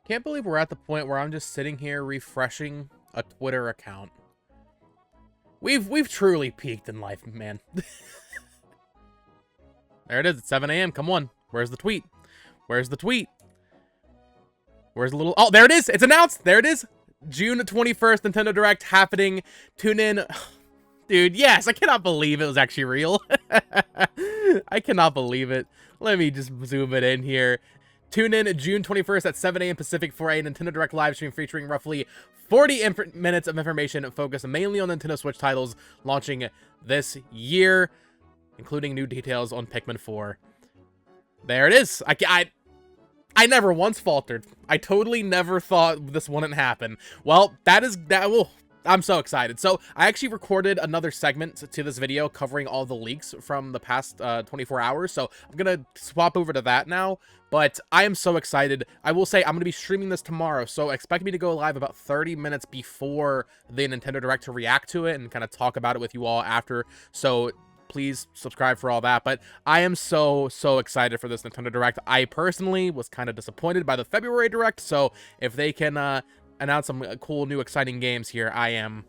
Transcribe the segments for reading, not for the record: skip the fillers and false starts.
Can't believe we're at the point where I'm just sitting here refreshing a Twitter account. We've truly peaked in life, man. There it is, it's 7 a.m. Come on. Where's the tweet? Where's the tweet? Where's the little... Oh, there it is! It's announced! There it is! June 21st, Nintendo Direct happening. Tune in. Dude, yes! I cannot believe it was actually real. I cannot believe it. Let me just zoom it in here. Tune in June 21st at 7 a.m. Pacific for a Nintendo Direct live stream featuring roughly 40 minutes of information focused mainly on Nintendo Switch titles launching this year, including new details on Pikmin 4. There it is. I never once faltered. I totally never thought this wouldn't happen. Well, I'm so excited. So I actually recorded another segment to this video covering all the leaks from the past 24 hours. So I'm going to swap over to that now. But I am so excited. I will say I'm going to be streaming this tomorrow. So expect me to go live about 30 minutes before the Nintendo Direct to react to it and kind of talk about it with you all after. So please subscribe for all that. But I am so excited for this Nintendo Direct. I personally was kind of disappointed by the February Direct. So if they can announce some cool new exciting games here, I'm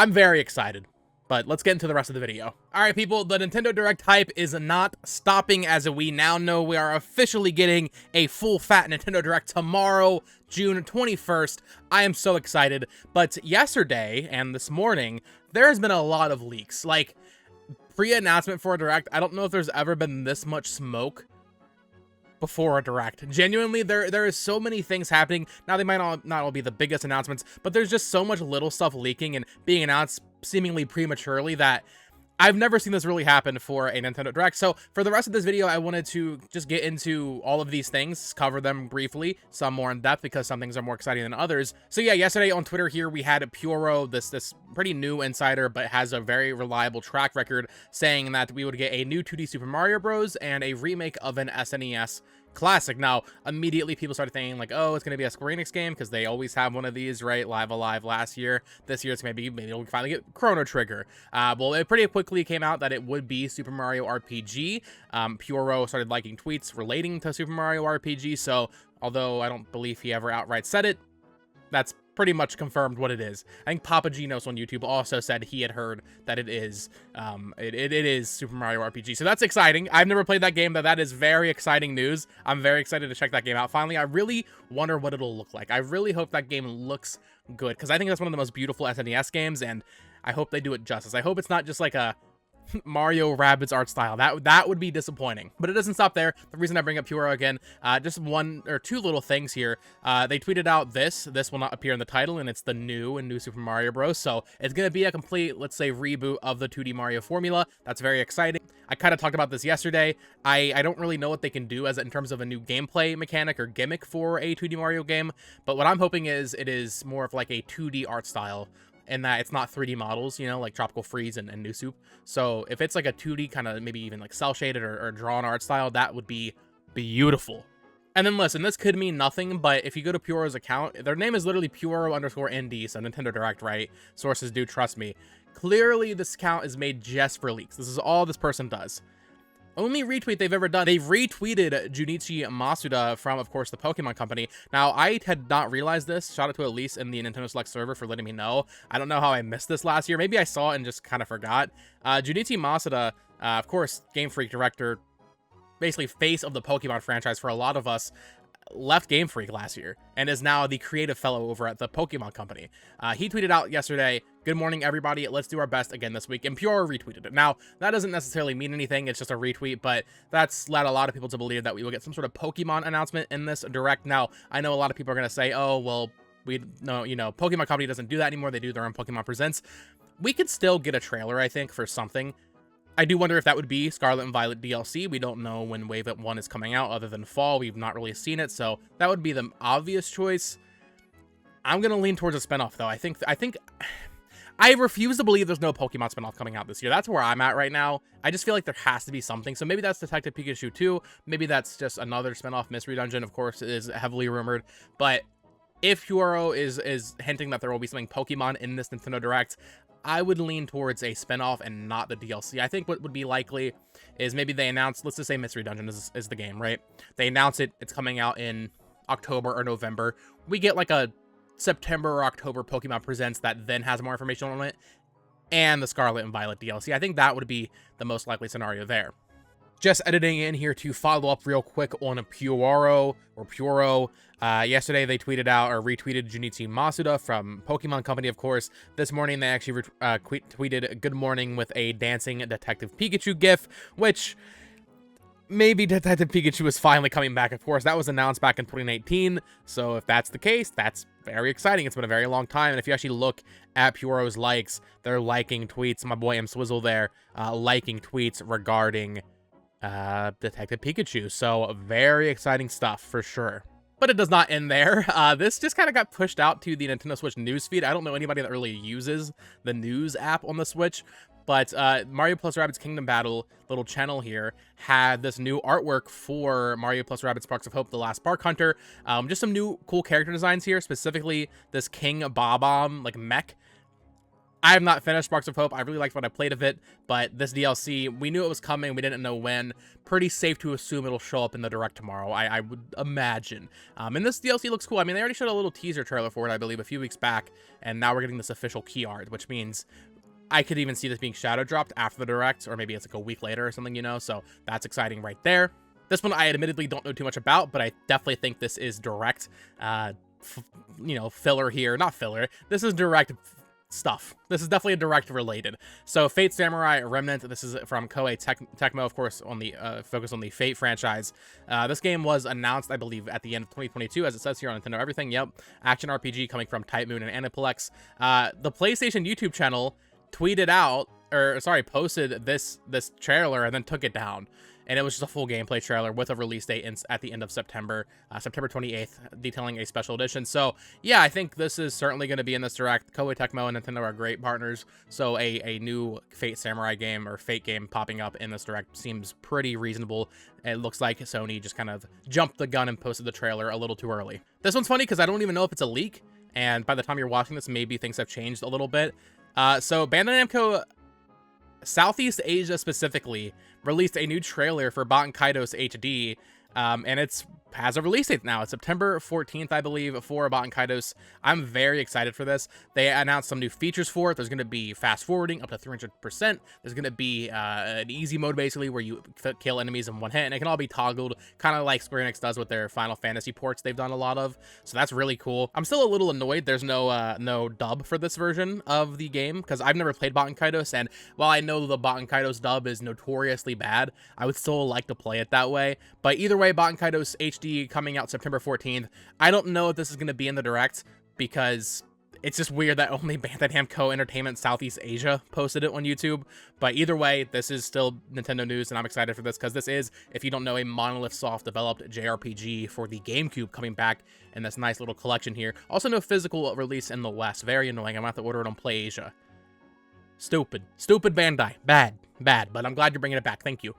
very excited. But let's get into the rest of the video. Alright people, the Nintendo Direct hype is not stopping as we now know we are officially getting a full fat Nintendo Direct tomorrow, June 21st. I am so excited. But yesterday and this morning, there has been a lot of leaks. Like, pre-announcement for a Direct, I don't know if there's ever been this much smoke before a Direct. Genuinely, there is so many things happening. Now, they might not all be the biggest announcements, but there's just so much little stuff leaking and being announced seemingly prematurely that I've never seen this really happen for a Nintendo Direct. So for the rest of this video, I wanted to just get into all of these things, cover them briefly, some more in depth because some things are more exciting than others. So yeah, yesterday on Twitter here, we had Puro, this pretty new insider, but has a very reliable track record, saying that we would get a new 2D Super Mario Bros. And a remake of an SNES classic. Now, immediately people started thinking like, oh, it's going to be a Square Enix game because they always have one of these, right? Live Alive last year. This year it's going to be, maybe we'll finally get Chrono Trigger. Well, it pretty quickly came out that it would be Super Mario RPG. Puro started liking tweets relating to Super Mario RPG, so although I don't believe he ever outright said it, that's pretty much confirmed what it is. I think Papa Genos on YouTube also said he had heard that it is it is Super Mario RPG. So that's exciting. I've never played that game, but that is very exciting news. I'm very excited to check that game out. Finally, I really wonder what it'll look like. I really hope that game looks good because I think that's one of the most beautiful SNES games, and I hope they do it justice. I hope it's not just like a Mario Rabbids art style. That would be disappointing. But it doesn't stop there. The reason I bring up Puro again, just one or two little things here. They tweeted out this will not appear in the title, and it's the new Super Mario Bros. So it's gonna be a complete, let's say, reboot of the 2D Mario formula. That's very exciting. I kind of talked about this yesterday. I don't really know what they can do in terms of a new gameplay mechanic or gimmick for a 2D Mario game, but what I'm hoping is it is more of like a 2D art style, and that it's not 3D models, you know, like Tropical Freeze and New Soup. So if it's like a 2D kind of maybe even like cel-shaded or drawn art style, that would be beautiful. And then listen, this could mean nothing, but if you go to Puro's account, their name is literally Puro_ND, so Nintendo Direct, right? Sources do trust me. Clearly, this account is made just for leaks. This is all this person does. Only retweet they've ever done. They've retweeted Junichi Masuda from, of course, the Pokemon Company. Now, I had not realized this. Shout out to Elise in the Nintendo Select server for letting me know. I don't know how I missed this last year. Maybe I saw it and just kind of forgot. Junichi Masuda, of course, Game Freak director, basically face of the Pokemon franchise for a lot of us, left Game Freak last year and is now the creative fellow over at the Pokemon Company. He tweeted out yesterday, "Good morning, everybody. Let's do our best again this week." And Pure retweeted it. Now, that doesn't necessarily mean anything. It's just a retweet, but that's led a lot of people to believe that we will get some sort of Pokemon announcement in this Direct. Now, I know a lot of people are going to say, oh, well, we know, you know, Pokemon Company doesn't do that anymore. They do their own Pokemon Presents. We could still get a trailer, I think, for something. I do wonder if that would be Scarlet and Violet DLC. We don't know when Wave 1 is coming out other than fall. We've not really seen it, so that would be the obvious choice. I'm going to lean towards a spinoff, though. I think I refuse to believe there's no Pokemon spinoff coming out this year. That's where I'm at right now. I just feel like there has to be something. So maybe that's Detective Pikachu 2. Maybe that's just another spinoff. Mystery Dungeon, of course, is heavily rumored. But if Puro is hinting that there will be something Pokemon in this Nintendo Direct, I would lean towards a spinoff and not the DLC. I think what would be likely is maybe they announce, let's just say Mystery Dungeon is the game, right? They announce it, it's coming out in October or November, we get like a September or October Pokemon Presents that then has more information on it, and the Scarlet and Violet DLC. I think that would be the most likely scenario there. Just editing in here to follow up real quick on Puro. Yesterday they tweeted out or retweeted Junichi Masuda from Pokemon Company, of course. This morning they actually tweeted good morning with a dancing Detective Pikachu gif, which maybe Detective Pikachu is finally coming back. Of course, that was announced back in 2019, so if that's the case, that's very exciting. It's been a very long time, and if you actually look at Puro's likes, they're liking tweets. My boy M Swizzle there, liking tweets regarding Detective Pikachu, so very exciting stuff for sure. But it does not end there. This just kind of got pushed out to the Nintendo Switch newsfeed. I don't know anybody that really uses the news app on the Switch, but Mario plus Rabbids Kingdom Battle little channel here had this new artwork for Mario plus Rabbids Sparks of Hope: The Last Spark Hunter. Just some new cool character designs here, specifically this King Bob-omb like mech. I have not finished Sparks of Hope. I really liked what I played of it, but this DLC, we knew it was coming. We didn't know when. Pretty safe to assume it'll show up in the Direct tomorrow, I would imagine. And this DLC looks cool. I mean, they already showed a little teaser trailer for it, I believe, a few weeks back, and now we're getting this official key art, which means I could even see this being shadow dropped after the Direct, or maybe it's like a week later or something, you know, so that's exciting right there. This one I admittedly don't know too much about, but I definitely think this is Direct, filler here. Not filler. This is Direct stuff. This is definitely a Direct related. So Fate Samurai Remnant, this is from Koei Tecmo, of course, on the focus on the Fate franchise. This game was announced, I believe, at the end of 2022, as it says here on Nintendo Everything. Yep, action RPG coming from Type Moon and Aniplex. The PlayStation YouTube channel tweeted out, posted this trailer and then took it down. And it was just a full gameplay trailer with a release date at the end of September, September 28th, detailing a special edition. So, yeah, I think this is certainly going to be in this Direct. Koei Tecmo and Nintendo are great partners, so a new Fate Samurai game or Fate game popping up in this Direct seems pretty reasonable. It looks like Sony just kind of jumped the gun and posted the trailer a little too early. This one's funny because I don't even know if it's a leak, and by the time you're watching this, maybe things have changed a little bit. So Bandai Namco Southeast Asia specifically released a new trailer for Botan Kaidos HD, and it's has a release date now. It's September 14th, I believe, for Botan Kaidos. I'm very excited for this. They announced some new features for it. There's going to be fast forwarding up to 300%. There's going to be an easy mode, basically, where you kill enemies in one hit, and it can all be toggled, kind of like Square Enix does with their Final Fantasy ports they've done a lot of. So that's really cool. I'm still a little annoyed there's no dub for this version of the game, because I've never played Botan Kaidos, and while I know the Botan Kaidos dub is notoriously bad, I would still like to play it that way. But either way, Botan Kaidos HD coming out September 14th. I don't know if this is going to be in the Direct, because it's just weird that only Bandai Namco Entertainment Southeast Asia posted it on YouTube. But either way, this is still Nintendo news, and I'm excited for this because this is, if you don't know, a Monolith Soft developed JRPG for the GameCube coming back in this nice little collection here. Also no physical release in the West. Very annoying. I'm going to have to order it on PlayAsia. Stupid Bandai. Bad, but I'm glad you're bringing it back. Thank you.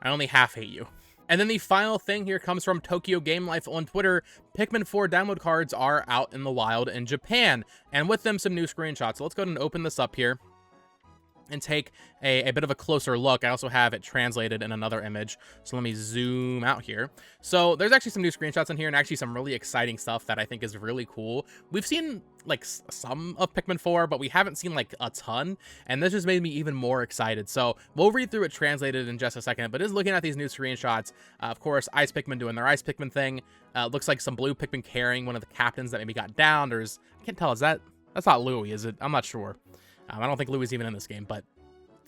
I only half hate you. And then the final thing here comes from Tokyo Game Life on Twitter. Pikmin 4 download cards are out in the wild in Japan, and with them some new screenshots. So let's go ahead and open this up here and take a bit of a closer look. I also have it translated in another image, so let me zoom out here. So there's actually some new screenshots in here, and actually some really exciting stuff that I think is really cool. We've seen like some of Pikmin 4, but we haven't seen like a ton, and this just made me even more excited. So we'll read through it translated in just a second, but just looking at these new screenshots, of course, Ice Pikmin doing their Ice Pikmin thing. Looks like some blue Pikmin carrying one of the captains that maybe got down. I can't tell, that's not Louis, is it? I'm not sure. I don't think Louis is even in this game, but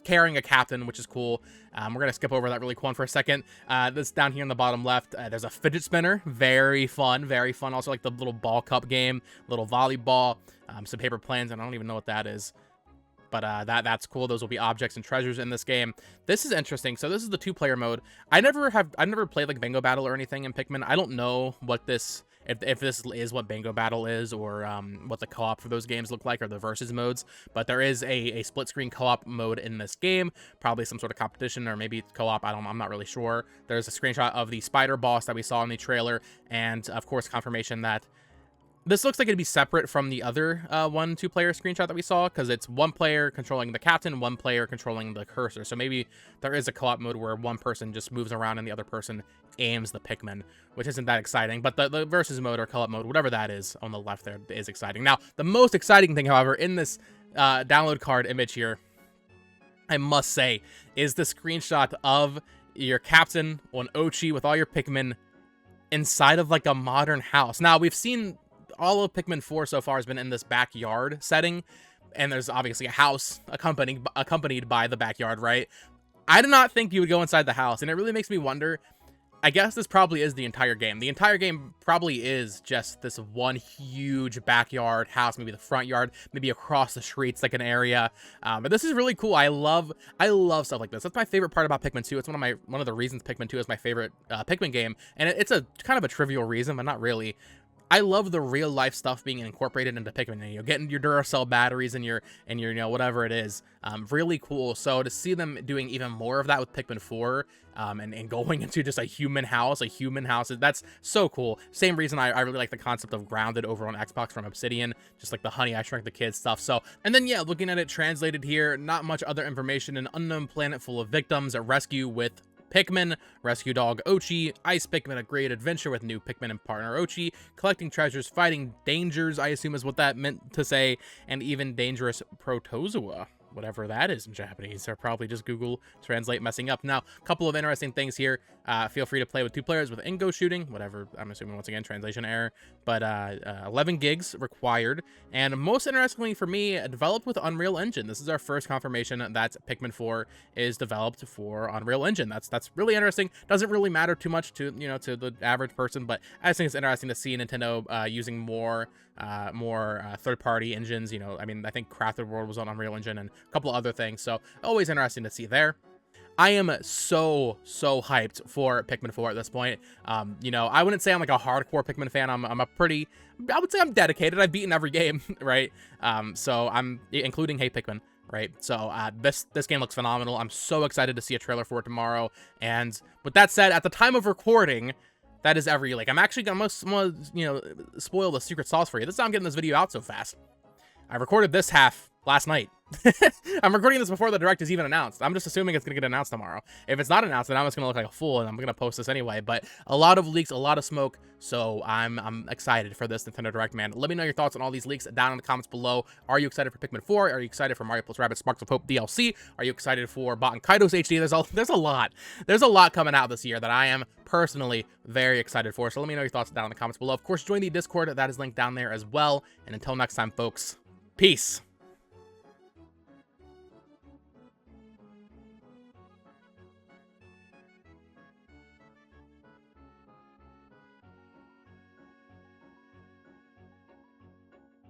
carrying a captain, which is cool. We're going to skip over that really quick for a second. This down here in the bottom left, there's a fidget spinner. Very fun, very fun. Also like the little ball cup game, little volleyball, some paper planes, and I don't even know what that is. But that's cool. Those will be objects and treasures in this game. This is interesting. So this is the 2-player mode. I've never played like Bingo Battle or anything in Pikmin. I don't know what this, if this is what Bingo Battle is, or what the co-op for those games look like, or the versus modes. But there is a split screen co-op mode in this game. Probably some sort of competition, or maybe co-op. I'm not really sure. There's a screenshot of the spider boss that we saw in the trailer, and of course confirmation that This looks like it'd be separate from the other 1-2-player screenshot that we saw, because it's one player controlling the captain, one player controlling the cursor. So maybe there is a co-op mode where one person just moves around and the other person aims the Pikmin, which isn't that exciting. But the versus mode or co-op mode, whatever that is on the left there, is exciting. Now, the most exciting thing, however, in this download card image here, I must say, is the screenshot of your captain on Ochi with all your Pikmin inside of like a modern house. Now, we've seen all of Pikmin 4 so far has been in this backyard setting, and there's obviously a house accompanied by the backyard, right? I did not think you would go inside the house, and it really makes me wonder. I guess this probably is the entire game. The entire game probably is just this one huge backyard house, maybe the front yard, maybe across the streets, like an area. But this is really cool. I love stuff like this. That's my favorite part about Pikmin 2. It's one of the reasons Pikmin 2 is my favorite Pikmin game, and it's a kind of a trivial reason, but not really. I love the real life stuff being incorporated into Pikmin. You know, getting your Duracell batteries and your you know, whatever it is. Really cool. So to see them doing even more of that with Pikmin 4, and going into just a human house, that's so cool. Same reason I really like the concept of Grounded over on Xbox from Obsidian, just like the Honey, I Shrunk the Kids stuff. So, and then yeah, looking at it translated here, not much other information. An unknown planet full of victims, a rescue with Pikmin, rescue dog Ochi, ice Pikmin, a great adventure with new Pikmin and partner Ochi, collecting treasures, fighting dangers, I assume is what that meant to say, and even dangerous protozoa, whatever that is in Japanese, or probably just Google Translate messing up. Now, a couple of interesting things here. Feel free to play with 2 players with in-go shooting, whatever, I'm assuming once again, translation error, but 11 gigs required, and most interestingly for me, developed with Unreal Engine. This is our first confirmation that Pikmin 4 is developed for Unreal Engine. That's really interesting. Doesn't really matter too much to, you know, to the average person, but I just think it's interesting to see Nintendo using more third-party engines. You know, I mean, I think Crafted World was on Unreal Engine and a couple other things, so always interesting to see there. I am so hyped for Pikmin 4 at this point. You know, I wouldn't say I'm like a hardcore Pikmin fan. I'm a pretty, I would say I'm dedicated. I've beaten every game, right? So I'm including Hey Pikmin, right? So this game looks phenomenal. I'm so excited to see a trailer for it tomorrow. And with that said, at the time of recording, that is every leak. I'm actually gonna you know, spoil the secret sauce for you. This is how I'm getting this video out so fast. I recorded this half last night. I'm recording this before the direct is even announced. I'm just assuming it's gonna get announced tomorrow. If it's not announced, then I'm just gonna look like a fool, and I'm gonna post this anyway. But a lot of leaks, a lot of smoke, so I'm excited for this Nintendo Direct, man. Let me know your thoughts on all these leaks down in the comments below. Are you excited for Pikmin 4? Are you excited for Mario + Rabbids Sparks of Hope DLC? Are you excited for Botan Kaidos HD? There's a lot coming out this year that I am personally very excited for. So let me know your thoughts down in the comments below. Of course, join the Discord. That is linked down there as well. And until next time, folks, peace.